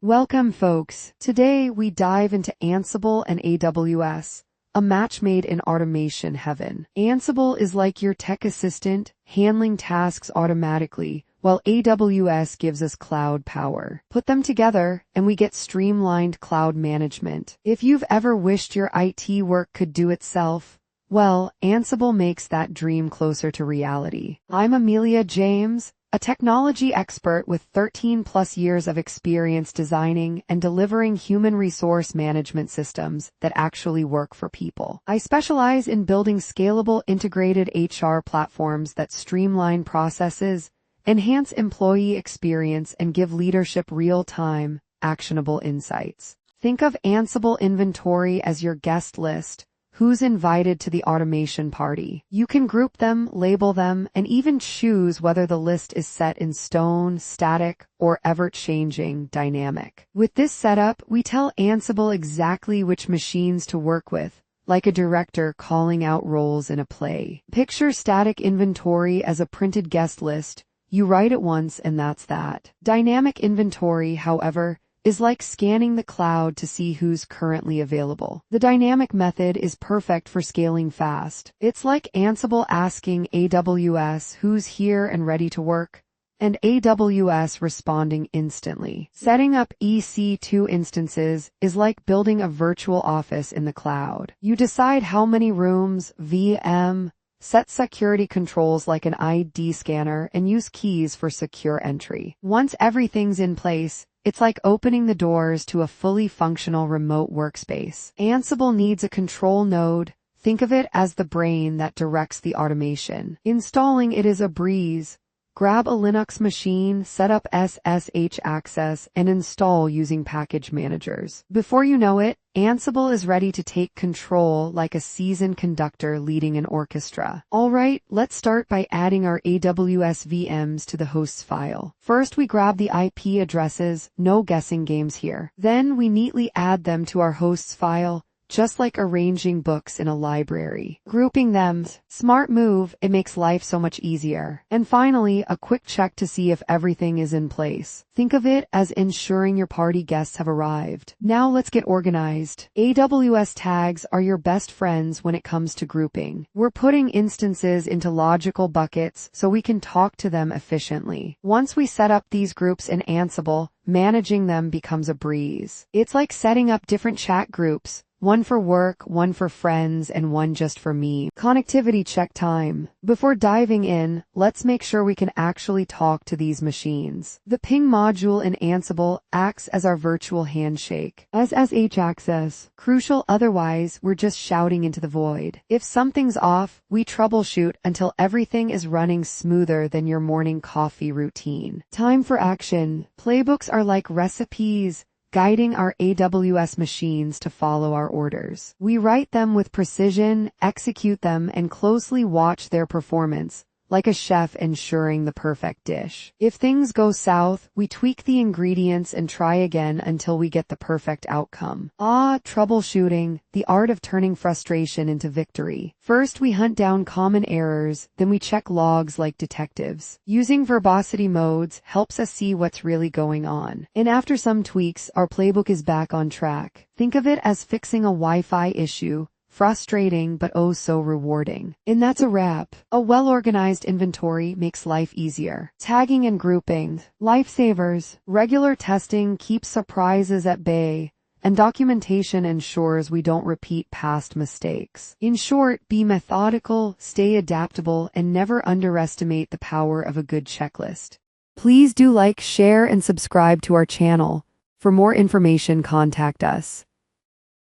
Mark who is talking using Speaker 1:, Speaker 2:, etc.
Speaker 1: Welcome, folks. Today we dive into Ansible and AWS, a match made in automation heaven. Ansible is like your tech assistant, handling tasks automatically, while AWS gives us cloud power. Put them together, and we get streamlined cloud management. If you've ever wished your IT work could do itself, well, Ansible makes that dream closer to reality. I'm Amelia James, a technology expert with 13+ years of experience designing and delivering human resource management systems that actually work for people. I specialize in building scalable integrated HR platforms that streamline processes, enhance employee experience, and give leadership real-time, actionable insights. Think of Ansible Inventory as your guest list. Who's invited to the automation party? You can group them, label them, and even choose whether the list is set in stone, static, or ever-changing, dynamic. With this setup, we tell Ansible exactly which machines to work with, like a director calling out roles in a play. Picture static inventory as a printed guest list. You write it once and that's that. Dynamic inventory, however, is like scanning the cloud to see who's currently available. The dynamic method is perfect for scaling fast. It's like Ansible asking AWS who's here and ready to work, and AWS responding instantly. Setting up EC2 instances is like building a virtual office in the cloud. You decide how many rooms, set security controls like an ID scanner, and use keys for secure entry. Once everything's in place, it's like opening the doors to a fully functional remote workspace. Ansible needs a control node. Think of it as the brain that directs the automation. Installing it is a breeze. Grab a Linux machine, set up SSH access, and install using package managers. Before you know it, Ansible is ready to take control like a seasoned conductor leading an orchestra. Alright, let's start by adding our AWS VMs to the hosts file. First, we grab the IP addresses, no guessing games here. Then we neatly add them to our hosts file, just like arranging books in a library. Grouping them, smart move, it makes life so much easier. And finally, a quick check to see if everything is in place. Think of it as ensuring your party guests have arrived. Now let's get organized. AWS tags are your best friends when it comes to grouping. We're putting instances into logical buckets so we can talk to them efficiently. Once we set up these groups in Ansible, managing them becomes a breeze. It's like setting up different chat groups. One for work, one for friends, and one just for me. Connectivity check time. Before diving in, let's make sure we can actually talk to these machines. The ping module in Ansible acts as our virtual handshake. SSH access. Crucial, otherwise we're just shouting into the void. If something's off, we troubleshoot until everything is running smoother than your morning coffee routine. Time for action. Playbooks are like recipes, guiding our AWS machines to follow our orders. We write them with precision, execute them, and closely watch their performance, like a chef ensuring the perfect dish. If things go south, we tweak the ingredients and try again until we get the perfect outcome. Troubleshooting, the art of turning frustration into victory. First, we hunt down common errors, then we check logs like detectives. Using verbosity modes helps us see what's really going on. And after some tweaks, our playbook is back on track. Think of it as fixing a Wi-Fi issue. Frustrating, but oh so rewarding. And that's a wrap. A well-organized inventory makes life easier. Tagging and grouping. Lifesavers. Regular testing keeps surprises at bay, and documentation ensures we don't repeat past mistakes. In short, be methodical, stay adaptable, and never underestimate the power of a good checklist. Please do like, share, and subscribe to our channel. For more information, contact us.